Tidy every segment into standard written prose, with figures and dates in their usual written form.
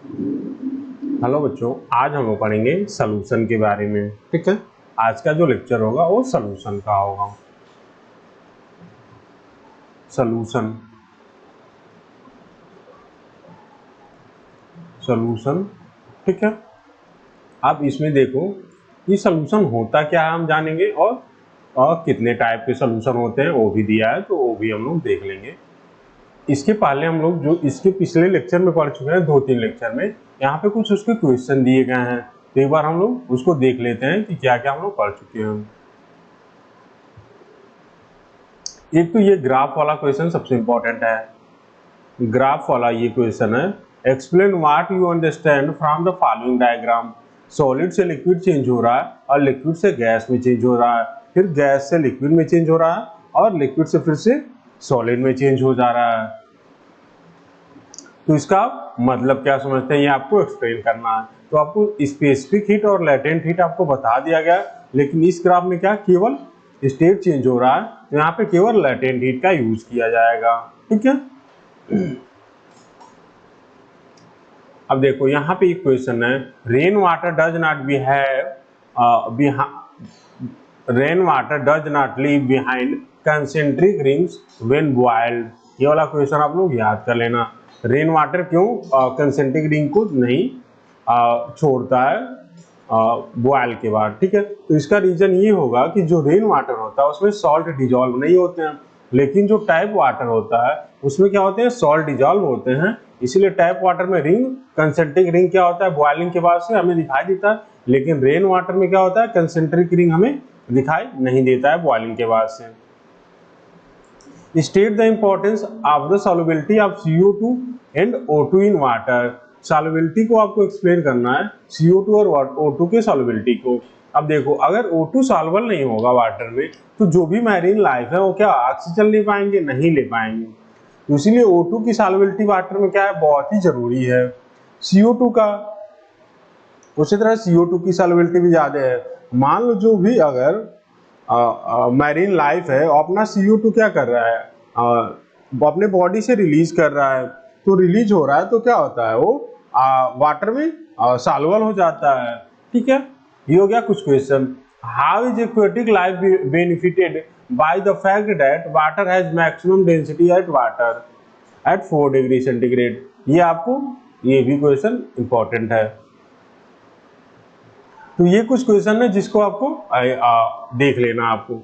Hello बच्चों, आज हम लोग पढ़ेंगे सॉल्यूशन के बारे में। ठीक है, आज का जो लेक्चर होगा वो सॉल्यूशन का होगा। सॉल्यूशन सॉल्यूशन ठीक है। आप इसमें देखो कि सॉल्यूशन होता क्या है हम जानेंगे, और कितने टाइप के सॉल्यूशन होते हैं वो भी दिया है, तो वो भी हम लोग देख लेंगे। इसके पहले हम लोग जो इसके पिछले लेक्चर में पढ़ चुके हैं, 2-3 लेक्चर में, यहाँ पे कुछ उसके क्वेश्चन दिए गए हैं, तो एक बार हम लोग उसको देख लेते हैं कि क्या क्या हम लोग पढ़ चुके हैं। एक तो ये ग्राफ वाला क्वेश्चन सबसे इंपॉर्टेंट है। ग्राफ वाला ये क्वेश्चन है, explain what you understand from the following diagram. Solid से लिक्विड चेंज हो रहा है और लिक्विड से गैस में चेंज हो रहा है, फिर गैस से लिक्विड में चेंज हो रहा है और लिक्विड से फिर से सॉलिड में चेंज हो जा रहा है। तो इसका मतलब क्या समझते हैं, ये आपको एक्सप्लेन करना है। तो आपको स्पेसिफिक हीट और लेटेंट हीट आपको बता दिया गया, लेकिन इस ग्राफ में क्या केवल स्टेट चेंज हो रहा है, तो यहाँ पे केवल लेटेंट हीट का यूज किया जाएगा। ठीक है, अब देखो यहाँ पे एक क्वेश्चन है, rain water does not rain water does not leave behind concentric rings when boiled. ये वाला क्वेश्चन आप लोग याद कर लेना। रेन वाटर क्यों कंसेंट्रिक रिंग को नहीं छोड़ता है बॉयल के बाद। ठीक है, तो इसका रीजन ये होगा कि जो रेन वाटर होता है उसमें सॉल्ट डिजॉल्व नहीं होते हैं, लेकिन जो टैप वाटर होता है उसमें क्या होते हैं, सॉल्ट डिजॉल्व होते हैं। इसीलिए टैप वाटर में रिंग, कंसेंट्रिक रिंग क्या होता है, बॉइलिंग के बाद से हमें दिखाई देता है, लेकिन रेन वाटर में क्या होता है, कंसेंट्रिक रिंग हमें दिखाई नहीं देता है बॉइलिंग के बाद से। State the importance of the solubility of CO2 and O2 in water. Solubility को आपको एक्सप्लेन करना है, CO2 और O2 के सॉल्युबिलिटी को। अब देखो, अगर O2 सॉल्युबल नहीं होगा वाटर में, तो जो भी मैरीन लाइफ है वो क्या ऑक्सीजन ले पाएंगे, नहीं ले पाएंगे। तो इसीलिए O2 की सॉल्युबिलिटी वाटर में क्या है, बहुत ही जरूरी है। CO2 का, उसी तरह CO2 की सॉल्युबिलिटी भी ज्यादा है। मान लो जो भी अगर मैरीन लाइफ है, अपना CO2 क्या कर रहा है, वो अपने बॉडी से रिलीज कर रहा है, तो रिलीज हो रहा है तो क्या होता है, वो वाटर में सॉल्युबल हो जाता है। ठीक है, ये हो गया कुछ question. How is aquatic life benefited by the fact that water has maximum density at water at 4 degree centigrade. ये आपको, ये भी क्वेश्चन इंपॉर्टेंट है। तो ये कुछ क्वेश्चन है जिसको आपको देख लेना आपको।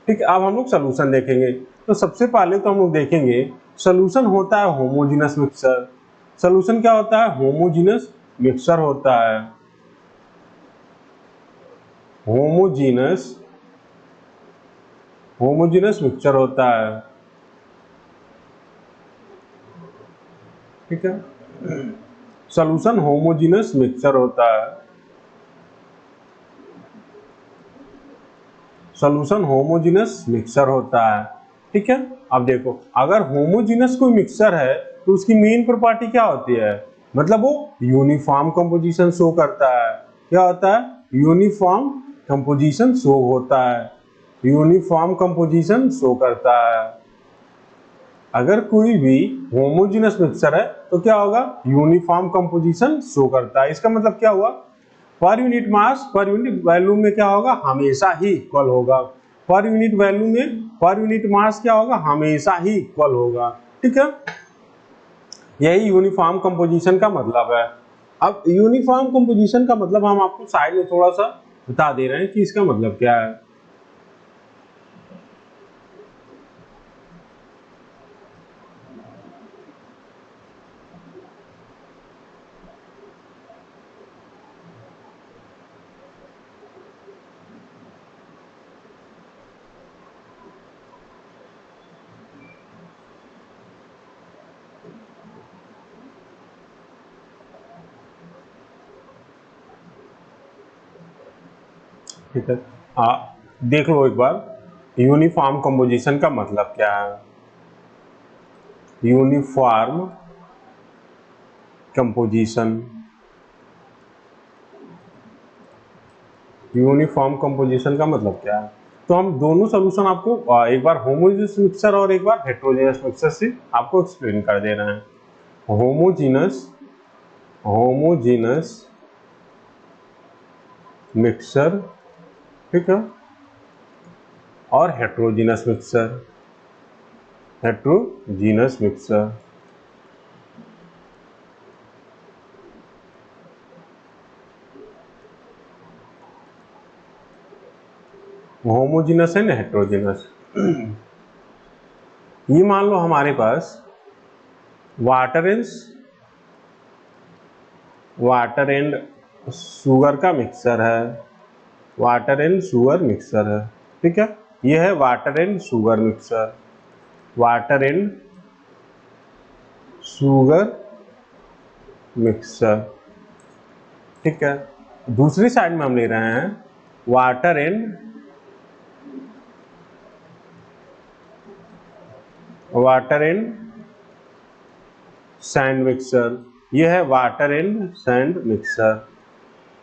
ठीक है, अब हम लोग सोल्यूशन देखेंगे। तो सबसे पहले तो हम लोग देखेंगे सोल्यूशन होता है होमोजेनस मिक्सचर। सोल्यूशन क्या होता है, होमोजेनस मिक्सचर होता है। होमोजेनस होमोजेनस मिक्सचर होता है। ठीक है, सोल्यूशन होमोजेनस मिक्सचर होता है। सोल्यूशन होमोजेनस मिक्सचर होता है। ठीक है, अब देखो, अगर होमोजेनस कोई मिक्सचर है तो उसकी मेन प्रॉपर्टी क्या होती है, मतलब वो यूनिफॉर्म कंपोजिशन शो करता है। क्या होता है, यूनिफॉर्म कंपोजिशन शो होता है, यूनिफॉर्म कंपोजिशन शो करता है। अगर कोई भी होमोजेनस मिक्सचर है तो क्या होगा, यूनिफॉर्म कंपोजिशन शो करता है। इसका मतलब क्या हुआ, per unit mass per unit value में क्या होगा, हमेशा ही इक्वल होगा। पर यूनिट वैल्यू में पर यूनिट मास क्या होगा, हमेशा ही इक्वल होगा। ठीक है, यही यूनिफॉर्म कंपोजिशन का मतलब है। अब यूनिफॉर्म कंपोजिशन का मतलब हम आपको साइड में थोड़ा सा बता दे रहे हैं कि इसका मतलब क्या है। ठीक है, देख लो एक बार, यूनिफॉर्म कंपोजिशन का मतलब क्या है। यूनिफॉर्म कंपोजिशन, यूनिफॉर्म कंपोजिशन का मतलब क्या है। तो हम दोनों सॉल्यूशन आपको एक बार होमोजेनस मिक्सचर और एक बार हेटेरोजेनस मिक्सचर से आपको एक्सप्लेन कर दे रहे हैं। होमोजेनस होमोजीनस मिक्सचर, ठीक है, और heterogeneous mixture, heterogeneous mixture. Homogeneous and heterogeneous. ये मान लो हमारे पास वाटर एंड शुगर का मिक्सचर है, वाटर एंड शुगर मिक्सचर है, ठीक है। ये है water and sugar mixture, water and sugar mixture, ठीक है। दूसरी साइड में हम ले रहे हैं वाटर एंड सैंड मिक्सचर। ये है water and sand mixture,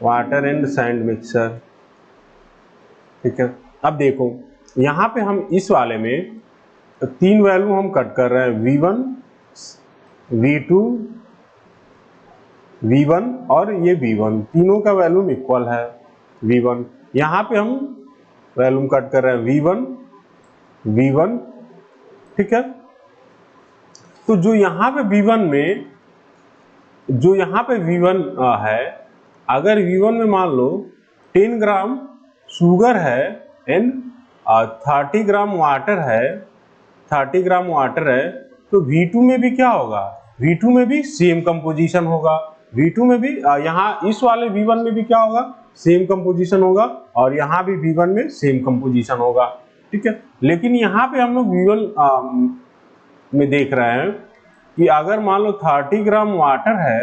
water and sand mixture, ठीक है। अब देखो यहाँ पे हम इस वाले में 3 वैल्यू हम कट कर रहे हैं, V1, V2, V1 और ये V1, तीनों का वैल्यूम इक्वल है V1। यहाँ पे हम वैल्यूम कट कर रहे हैं V1, ठीक है। तो जो यहाँ पे V1 है, अगर V1 में मान लो 10 ग्राम शुगर है एंड 30 ग्राम वाटर है, 30 ग्राम वाटर है, तो V2 में भी क्या होगा, V2 में भी सेम कंपोजिशन होगा, V2 में भी यहाँ इस वाले V1 में भी क्या होगा, सेम कंपोजिशन होगा, और यहाँ भी V1 में सेम कंपोजिशन होगा, ठीक है। लेकिन यहाँ पे हम लोग V1 में देख रहे हैं कि अगर मान लो 30 ग्राम वाटर है,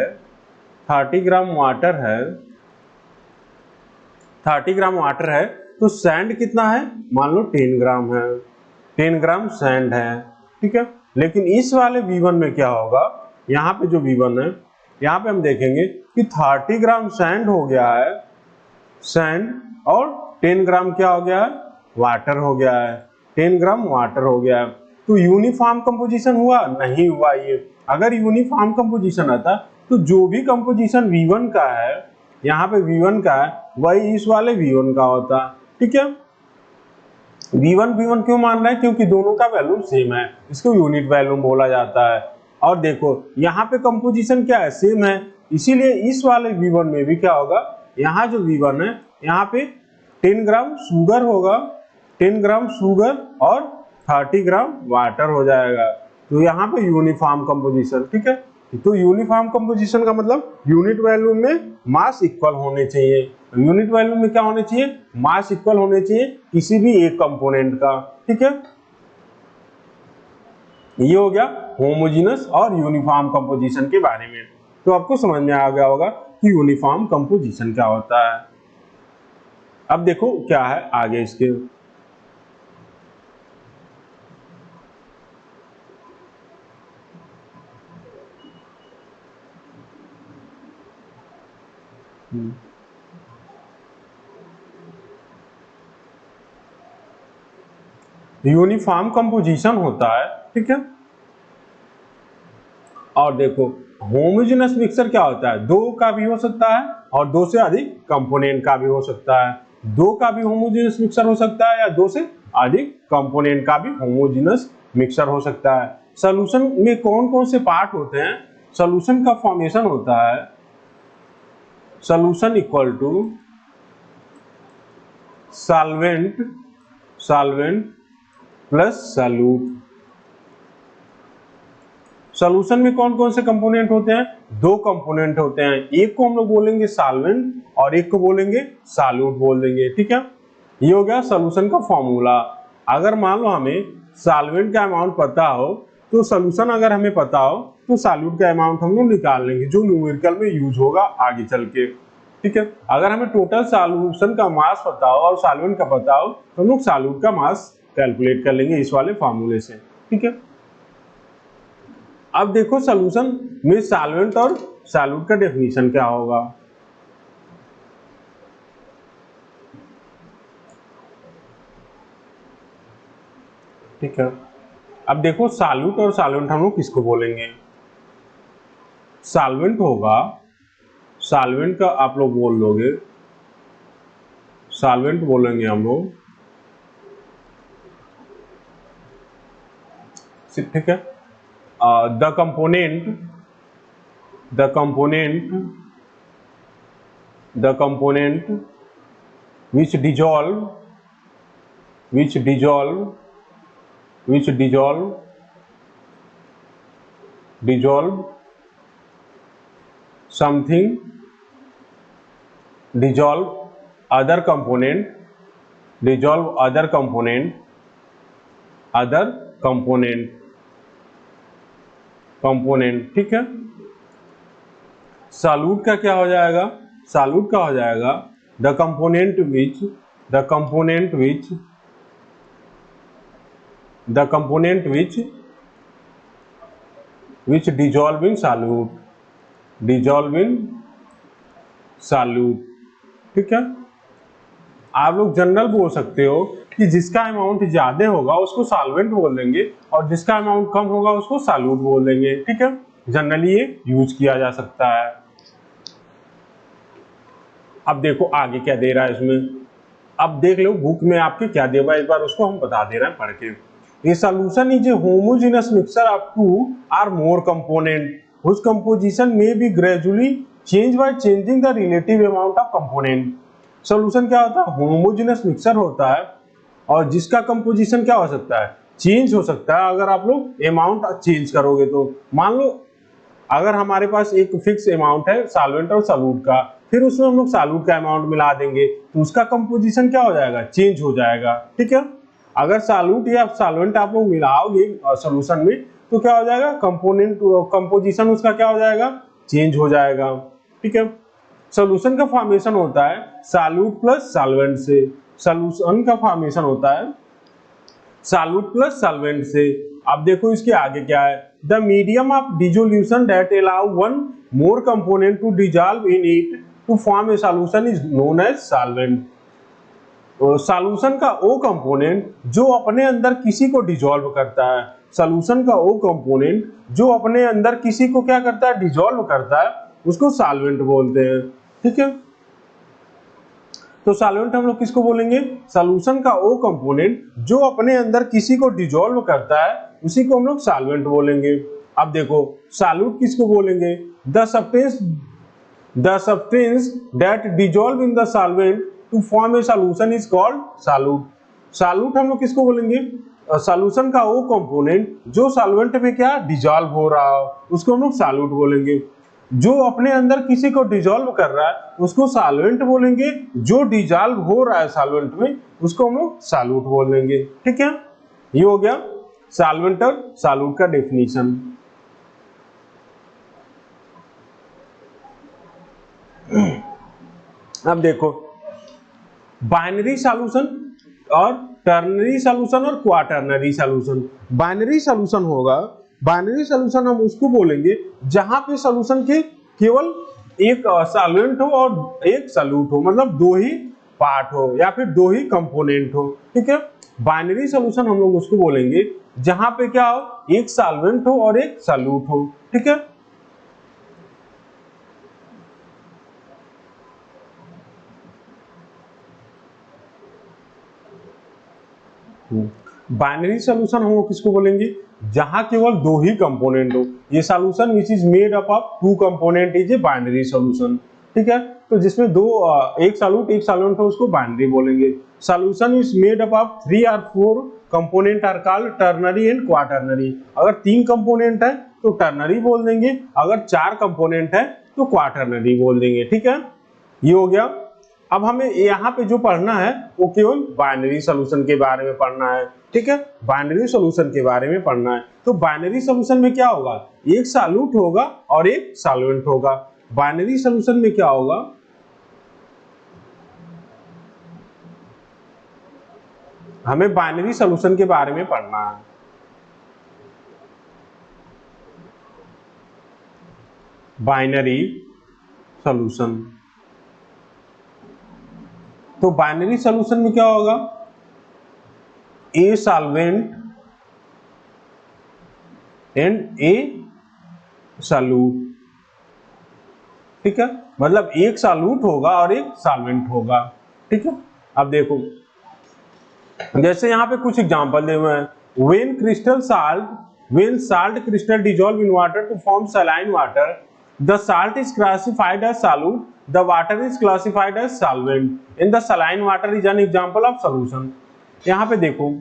30 ग्राम वाटर है, 30 ग्राम वाटर है, तो सैंड कितना है, मान लो 10 ग्राम है, 10 ग्राम सैंड है, ठीक है। लेकिन इस वाले V1 में क्या होगा, यहाँ पे जो V1 है, यहाँ पे हम देखेंगे कि 30 ग्राम सैंड हो गया है, सैंड, और 10 ग्राम क्या हो गया है, वाटर हो गया है, 10 ग्राम वाटर हो गया है। तो यूनिफॉर्म कंपोजिशन हुआ, नहीं हुआ। ये अगर यूनिफॉर्म कंपोजिशन आता तो जो भी कंपोजिशन V1 का है, यहाँ पे V1 का है, वही इस वाले V1 का होता, ठीक है। V1 क्यों मान रहे हैं, क्योंकि दोनों का वैल्यू सेम है, इसको यूनिट वैल्यू बोला जाता है। और देखो यहाँ पे कंपोजिशन क्या है, सेम है, इसीलिए इस वाले V1 में भी क्या होगा, यहाँ जो V1 है, यहाँ पे 10 ग्राम शुगर होगा, 10 ग्राम शुगर और 30 ग्राम वाटर हो जाएगा। तो यहाँ पे यूनिफॉर्म कंपोजिशन, ठीक है। तो यूनिफॉर्म कंपोजिशन का मतलब यूनिट वैल्यू में मास इक्वल होने चाहिए, यूनिट वैल्यू में क्या होने चाहिए, मास इक्वल होने चाहिए किसी भी एक कंपोनेंट का, ठीक है। ये हो गया होमोजेनस और यूनिफॉर्म कंपोजिशन के बारे में। तो आपको समझ में आ गया होगा कि यूनिफॉर्म कंपोजिशन क्या होता है। अब देखो क्या है आगे इसके। यूनिफॉर्म कंपोजिशन होता है, ठीक है। और देखो होमोजेनस मिक्सचर क्या होता है, दो का भी हो सकता है और दो से अधिक कंपोनेंट का भी हो सकता है। दो का भी होमोजेनस मिक्सचर हो सकता है या दो से अधिक कंपोनेंट का भी होमोजेनस मिक्सचर हो सकता है। सॉल्यूशन में कौन कौन से पार्ट होते हैं, सॉल्यूशन का फॉर्मेशन होता है, solution equal to solvent plus solute. Solution में कौन कौन से कंपोनेंट होते हैं, दो कंपोनेंट होते हैं, एक को हम लोग बोलेंगे सॉल्वेंट और एक को बोलेंगे सॉल्यूट बोल देंगे, ठीक है। ये हो गया सॉल्यूशन का फॉर्मूला। अगर मान लो हमें सॉल्वेंट का अमाउंट पता हो तो सॉल्यूशन अगर हमें पता हो तो सॉल्यूट का अमाउंट हम लोग निकाल लेंगे, जो न्यूमेरिकल में यूज होगा आगे चल के, ठीक है। अगर हमें टोटल सॉल्यूशन का मास पता हो और सॉल्वेंट का पता हो तो हम लोग सॉल्यूट का मास कैलकुलेट कर लेंगे इस वाले फॉर्मूले से, ठीक है। अब देखो सॉल्यूशन में सॉल्वेंट और सॉल्यूट का डेफिनेशन क्या होगा। ठीक है, अब देखो सॉल्यूट और सॉल्वेंट हम लोग किसको बोलेंगे। सॉल्वेंट होगा सॉल्वेंट का आप लोग बोल लोगे, सॉल्वेंट बोलेंगे हम लोग, ठीक है। The component the component the component which dissolve which dissolve which dissolve dissolve something dissolve other component dissolve other component, ठीक है। सॉल्यूट का क्या हो जाएगा, सॉल्यूट का हो जाएगा the component which the component which the component which which dissolve in solute, dissolve in solute, ठीक है। आप लोग जनरल बोल सकते हो कि जिसका अमाउंट ज्यादा होगा उसको सॉल्वेंट बोल देंगे और जिसका अमाउंट कम होगा उसको सॉल्यूट बोल देंगे, ठीक है। जनरली ये यूज किया जा सकता है। अब देखो आगे क्या दे रहा है इसमें, अब देख लो बुक में आपके क्या दे हुआ है, एक बार उसको हम बता दे रहे हैं पढ़ के। ये solution is a homogeneous mixture of two or more component whose composition may be gradually changed by changing the relative amount of component। Solution क्या होता है, होमोजेनस मिक्सचर होता है और जिसका कंपोजिशन क्या हो सकता है, चेंज हो सकता है अगर आप लोग अमाउंट चेंज करोगे तो। मान लो अगर हमारे पास एक फिक्स अमाउंट है सॉल्वेंट और सॉल्यूट का, फिर उसमें हम लोग सॉल्यूट का अमाउंट मिला देंगे तो उसका कंपोजिशन क्या हो जाएगा, चेंज हो जाएगा, ठीक है। अगर सॉल्यूट या सॉल्वेंट आप लोग मिलाओगे सॉल्यूशन में तो क्या हो जाएगा, कंपोनेंट कंपोजिशन उसका क्या हो जाएगा, चेंज हो जाएगा, ठीक है। सॉल्यूशन का फॉर्मेशन होता है सॉल्यूट प्लस सॉल्वेंट से, सॉल्यूशन का फॉर्मेशन होता है सॉल्यूट प्लस सॉल्वेंट से। अब देखो इसके आगे क्या है, the medium of dissolution that allow one more component to dissolve in it to form a solution is known as solvent. Solution का वो कंपोनेंट जो अपने अंदर किसी को डिसॉल्व करता है, सॉल्यूशन का वो कंपोनेंट जो अपने अंदर किसी को क्या करता है, डिसॉल्व करता है, उसको सॉल्वेंट बोलते हैं, ठीक है। तो सॉल्वेंट हम लोग किसको बोलेंगे, सॉल्यूशन का वो कंपोनेंट जो अपने अंदर किसी को डिसॉल्व करता है उसी को हम लोग सॉल्वेंट बोलेंगे। अब देखो सॉल्यूट किसको बोलेंगे, the substance that dissolve in the solvent to form a solution is called solute. Solute हम लोग किसको बोलेंगे, सॉल्यूशन का वो कंपोनेंट जो सॉल्वेंट में क्या डिसॉल्व हो रहा हो उसको हम लोग सॉल्यूट बोलेंगे। जो अपने अंदर किसी को डिसॉल्व कर रहा है उसको सॉल्वेंट बोलेंगे, जो डिसॉल्व हो रहा है सॉल्वेंट में उसको हम लोग सॉल्यूट बोलेंगे, ठीक है। ये हो गया सॉल्वेंट और सॉल्यूट का डेफिनेशन। अब देखो बाइनरी सॉल्यूशन और टर्नरी सॉल्यूशन और क्वाटर्नरी सॉल्यूशन। बाइनरी सॉल्यूशन होगा, बाइनरी सॉल्यूशन हम उसको बोलेंगे जहां पे सॉल्यूशन के केवल एक सॉल्वेंट हो और एक सॉल्यूट हो, मतलब दो ही पार्ट हो या फिर दो ही कंपोनेंट हो, ठीक है। बाइनरी सॉल्यूशन हम लोग उसको बोलेंगे जहां पे क्या हो, एक सॉल्वेंट हो और एक सॉल्यूट हो, ठीक है। बाइनरी सॉल्यूशन हम लोग किसको बोलेंगे, जहां केवल दो ही कंपोनेंट हो। ये solution which is made up of two component is a binary solution, ठीक है। तो जिसमें दो एक सॉल्यूट एक सॉल्वेंट हो उसको बाइनरी बोलेंगे। Solution is made up of 3 or 4 component are called ternary and quaternary. अगर 3 कंपोनेंट है तो टर्नरी बोल देंगे, अगर 4 कंपोनेंट है तो क्वाटर्नरी बोल देंगे, ठीक है। ये हो गया। अब हमें यहाँ पे जो पढ़ना है वो केवल बाइनरी सॉल्यूशन के बारे में पढ़ना है, ठीक है। बाइनरी सॉल्यूशन के बारे में पढ़ना है। तो बाइनरी सॉल्यूशन में क्या होगा, एक सॉल्यूट होगा और एक सॉल्वेंट होगा। बाइनरी सॉल्यूशन में क्या होगा, हमें बाइनरी सॉल्यूशन के बारे में पढ़ना है। बाइनरी सॉल्यूशन, तो बाइनरी सॉल्यूशन में क्या होगा, a solvent and A solute, ठीक है, मतलब एक सॉल्यूट होगा और एक सॉल्वेंट होगा। ठीक है, अब देखो जैसे यहाँ पे कुछ एग्जांपल दे हुए हैं, when salt crystal dissolve in water to form saline water, the salt is classified as solute, the water is classified as solvent, and the saline water is an example of solution। यहाँ पे देखो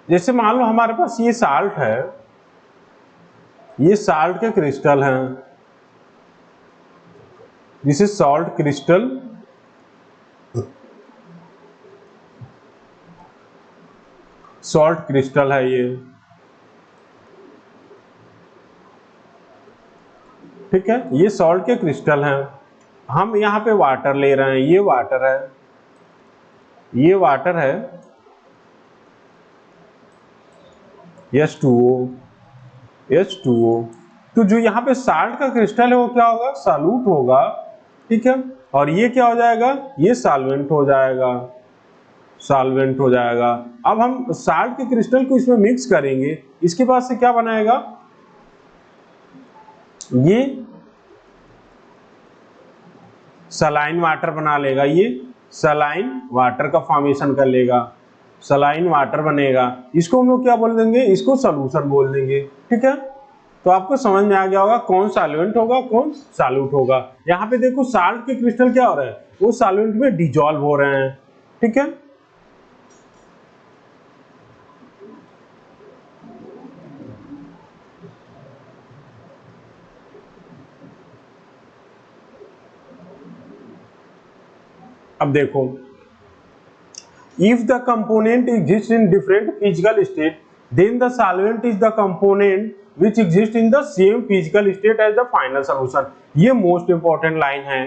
जैसे मान लो हमारे पास ये salt है, ये salt के क्रिस्टल हैं, this is salt crystal, salt crystal है ये। ठीक है, ये सॉल्ट के क्रिस्टल हैं, हम यहाँ पे वाटर ले रहे हैं, ये वाटर है, ये वाटर है H2O, H2O। तो जो यहाँ पे साल्ट का क्रिस्टल है वो क्या होगा, सॉल्यूट होगा। ठीक है, और ये क्या हो जाएगा, ये सॉल्वेंट हो जाएगा, सॉल्वेंट हो जाएगा। अब हम साल्ट के क्रिस्टल को इसमें मिक्स करेंगे, इसके बाद से क्या बनाएगा, ये सलाइन वाटर बना लेगा, ये सलाइन वाटर का फॉर्मेशन कर लेगा, सलाइन वाटर बनेगा। इसको हम लोग क्या बोल देंगे, इसको सॉल्यूशन बोल देंगे। ठीक है, तो आपको समझ में आ गया होगा कौन सॉल्वेंट होगा कौन सॉल्यूट होगा। यहाँ पे देखो साल्ट के क्रिस्टल क्या हो रहे हैं, वो सॉल्वेंट में डिजॉल्व हो रहे हैं। ठीक है, अब देखो if the component exists in different physical state, then the solvent is the component which exists in the same physical state as the final solution। ये मोस्ट इंपॉर्टेंट लाइन है,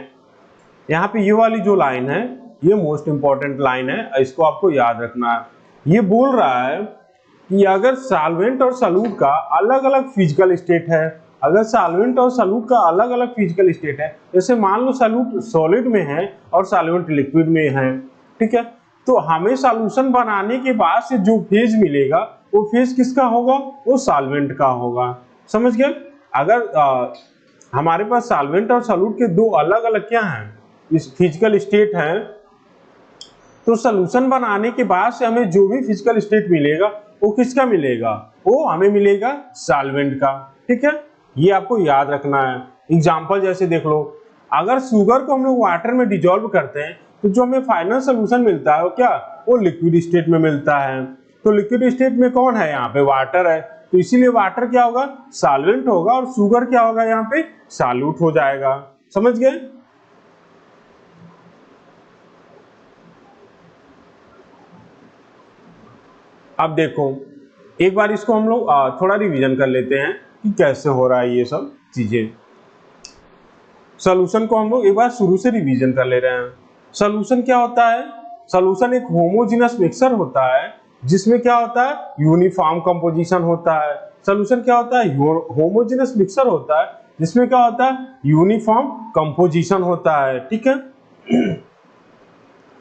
यहाँ पे ये वाली जो लाइन है ये मोस्ट इंपॉर्टेंट लाइन है, इसको आपको याद रखना है। ये बोल रहा है कि अगर सॉल्वेंट और सॉल्यूट का अलग अलग फिजिकल स्टेट है, अगर सॉल्वेंट और सॉल्यूट का अलग अलग फिजिकल स्टेट है, जैसे मान लो सॉल्यूट सॉलिड में है और सॉल्वेंट लिक्विड में है, ठीक है, तो हमें सॉल्यूशन बनाने के बाद से जो फेज मिलेगा वो फेज किसका होगा, वो सॉल्वेंट का होगा। समझ गए, अगर हमारे पास सॉल्वेंट और सॉल्यूट के दो अलग अलग क्या हैं, इस फिजिकल स्टेट हैं, तो सॉल्यूशन बनाने के बाद से हमें जो भी फिजिकल स्टेट मिलेगा वो किसका मिलेगा, वो हमें मिलेगा सॉल्वेंट का। ठीक है, ये आपको याद रखना है। एग्जांपल जैसे देख लो, अगर शुगर को हम लोग वाटर में डिजोल्व करते हैं तो जो हमें फाइनल सोल्यूशन मिलता है वो क्या, वो लिक्विड स्टेट में मिलता है। तो लिक्विड स्टेट में कौन है, यहाँ पे वाटर है, तो इसीलिए वाटर क्या होगा, सॉल्वेंट होगा, और शुगर क्या होगा, यहाँ पे सॉल्यूट हो जाएगा। समझ गए, अब देखो एक बार इसको हम लोग थोड़ा रिवीजन कर लेते हैं कि कैसे हो रहा है ये सब चीजें। सॉल्यूशन को हम लोग एक बार शुरू से रिवीजन कर ले रहे हैं। सॉल्यूशन क्या होता है, सॉल्यूशन एक होमोजेनस मिक्सचर होता है जिसमें क्या होता है, यूनिफॉर्म कंपोजिशन होता है। सॉल्यूशन क्या होता है, होमोजेनस मिक्सचर होता है जिसमें क्या होता है, यूनिफॉर्म कंपोजिशन होता है। ठीक है,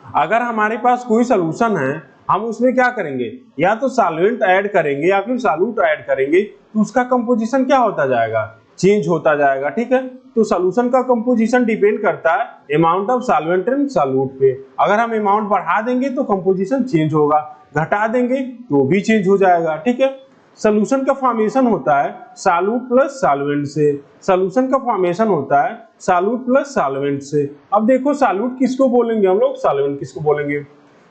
अगर हमारे पास कोई सॉल्यूशन है, हम उसमें क्या करेंगे, या तो सॉल्वेंट ऐड करेंगे या फिर सॉल्यूट ऐड करेंगे, तो उसका कंपोजिशन क्या होता जाएगा, चेंज होता जाएगा। ठीक है, तो सॉल्यूशन का कंपोजिशन डिपेंड करता है amount of solvent and solute पे। अगर हम अमाउंट बढ़ा देंगे तो कंपोजिशन चेंज होगा, घटा देंगे तो भी चेंज हो जाएगा। ठीक है, सॉल्यूशन का फॉर्मेशन होता है सॉल्यूट प्लस सॉल्वेंट से, सॉल्यूशन का फॉर्मेशन होता है सॉल्यूट प्लस सॉल्वेंट से। अब देखो सॉल्यूट किसको बोलेंगे हम लोग, सॉल्वेंट किसको बोलेंगे,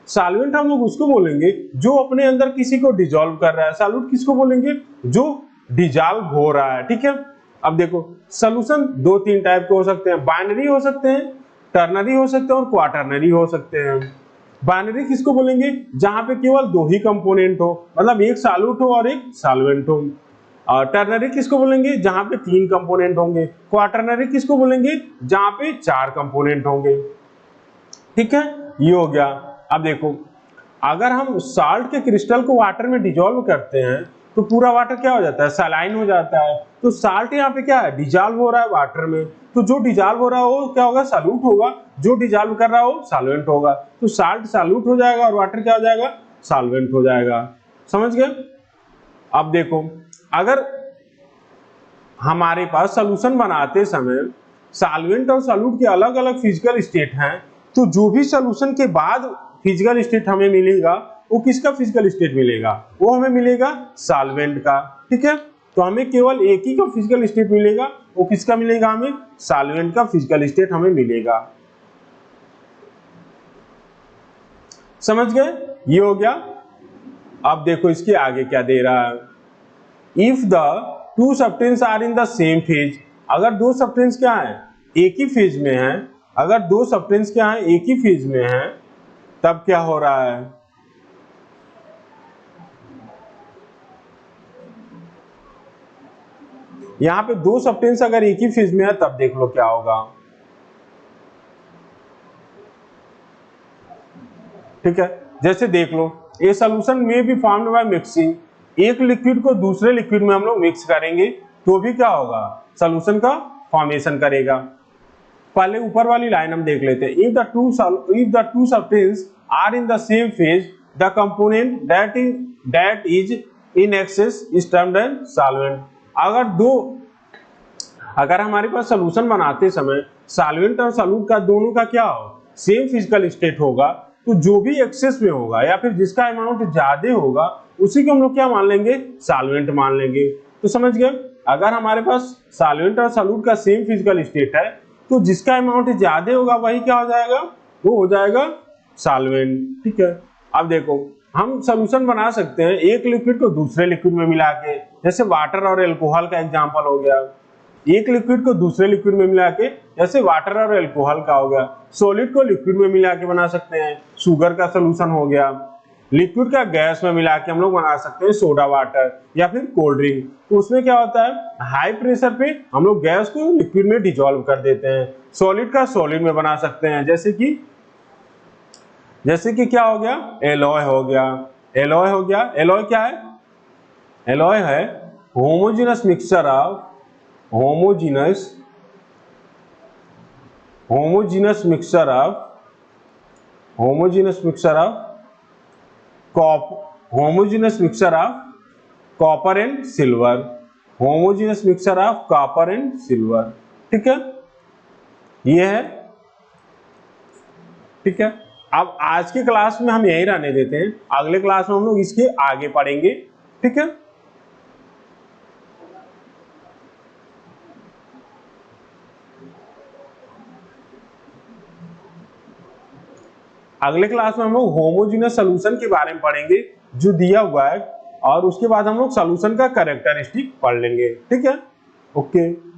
सॉल्वेंट हम लोग उसको बोलेंगे जो अपने अंदर किसी को डिजोल्व कर रहा है, सॉल्यूट किसको बोलेंगे, जो डिजॉल्व हो रहा है। ठीक है, अब देखो सॉल्यूशन दो तीन टाइप के हो सकते हैं, बाइनरी हो सकते हैं, टर्नरी हो सकते हैं और क्वाटरनरी हो सकते हैं। बाइनरी किसको बोलेंगे, जहां पे केवल दो ही कंपोनेंट हो, मतलब एक सॉल्यूट हो और एक सॉल्वेंट हो। और टर्नरी किसको बोलेंगे, जहां पे तीन कंपोनेंट होंगे। क्वाटरनरी किसको बोलेंगे, जहां पे चार कंपोनेंट होंगे। ठीक है, ये हो गया। अब देखो अगर हम साल्ट के क्रिस्टल को वाटर में डिजोल्व करते हैं तो पूरा वाटर क्या हो जाता है, सलाइन हो जाता है। तो साल्ट यहाँ पे क्या है, डिजॉल्व हो रहा है वाटर में, तो जो डिजॉल्व हो रहा है वो क्या होगा, सॉल्यूट होगा, जो डिजॉल्व कर रहा है वो सॉल्वेंट होगा। तो साल्ट सॉल्यूट हो जाएगा और वाटर क्या हो जाएगा, सॉल्वेंट हो जाएगा। समझ गए। अब देखो, अगर हमारे पास सॉल्यूशन बनाते समय सॉल्वेंट और सॉल्यूट के अलग अलग फिजिकल स्टेट हैं, तो जो भी सॉल्यूशन के बाद फिजिकल स्टेट हमें मिलेगा वो किसका फिजिकल स्टेट मिलेगा, वो हमें मिलेगा सॉल्वेंट का। ठीक है, तो हमें केवल एक ही का फिजिकल स्टेट मिलेगा, वो किसका मिलेगा, हमें सॉल्वेंट का फिजिकल स्टेट हमें मिलेगा। समझ गए, ये हो गया। अब देखो इसके आगे क्या दे रहा है, if the two substance are in the same phase, अगर दो सब्सटेंस क्या है, एक ही फेज में है, अगर दो सब्सटेंस क्या है, एक ही फेज में है, तब क्या हो रहा है, यहां पे दो सब्सटेंस अगर एक ही फेज में है तब देख लो क्या होगा। ठीक है, जैसे देख लो, ए सॉल्यूशन में बी फॉर्म्ड बाय मिक्सिंग, एक लिक्विड को दूसरे लिक्विड में हम लोग मिक्स करेंगे तो भी क्या होगा, सॉल्यूशन का फॉर्मेशन करेगा। पहले ऊपर वाली लाइन हम देख लेते हैं, if the two substance are in the same phase the component that is in excess is termed as solvent. अगर हमारे पास सॉल्यूशन बनाते समय सॉल्वेंट और सॉल्यूट का दोनों का क्या हो, सेम फिजिकल स्टेट होगा, तो जो भी एक्सेस में होगा या फिर जिसका अमाउंट ज्यादा होगा उसी को हम लोग क्या मान लेंगे, सॉल्वेंट मान लेंगे। तो समझ गए, अगर हमारे पास सॉल्वेंट और सॉल्यूट का सेम फिजिकल स्टेट है तो जिसका अमाउंट ज्यादा होगा वही क्या हो जाएगा, वो हो जाएगा सॉल्वेंट। ठीक है, अब देखो हम सॉल्यूशन बना सकते हैं एक लिक्विड को दूसरे लिक्विड में मिला के, जैसे वाटर और एल्कोहल का एग्जांपल हो गया, एक लिक्विड को दूसरे लिक्विड में मिला के, जैसे वाटर और एल्कोहल का हो गया। सॉलिड को लिक्विड में मिला के बना सकते हैं, शुगर का सॉल्यूशन हो गया। लिक्विड का गैस में मिला के हम लोग बना सकते हैं सोडा वाटर या फिर कोल्ड ड्रिंक। तो उसमें क्या होता है, हाई प्रेशर पे हम लोग गैस को लिक्विड में डिसॉल्व कर देते हैं। सॉलिड का सॉलिड में बना सकते हैं, जैसे कि क्या हो गया, एलॉय हो गया। एलॉय हो गया, एलॉय क्या है, एलॉय है homogeneous mixture of homogeneous mixture of copper and silver, homogeneous mixture of copper and silver. ठीक है, ये है। ठीक है, अब आज के क्लास में हम यही रहने देते हैं, अगले क्लास में हम लोग इसके आगे पढ़ेंगे। ठीक है, अगले क्लास में हम लोग होमोजेनस सॉल्यूशन के बारे में पढ़ेंगे जो दिया हुआ है, और उसके बाद हम लोग सॉल्यूशन का कैरेक्टरिस्टिक पढ़ लेंगे। ठीक है, ओके।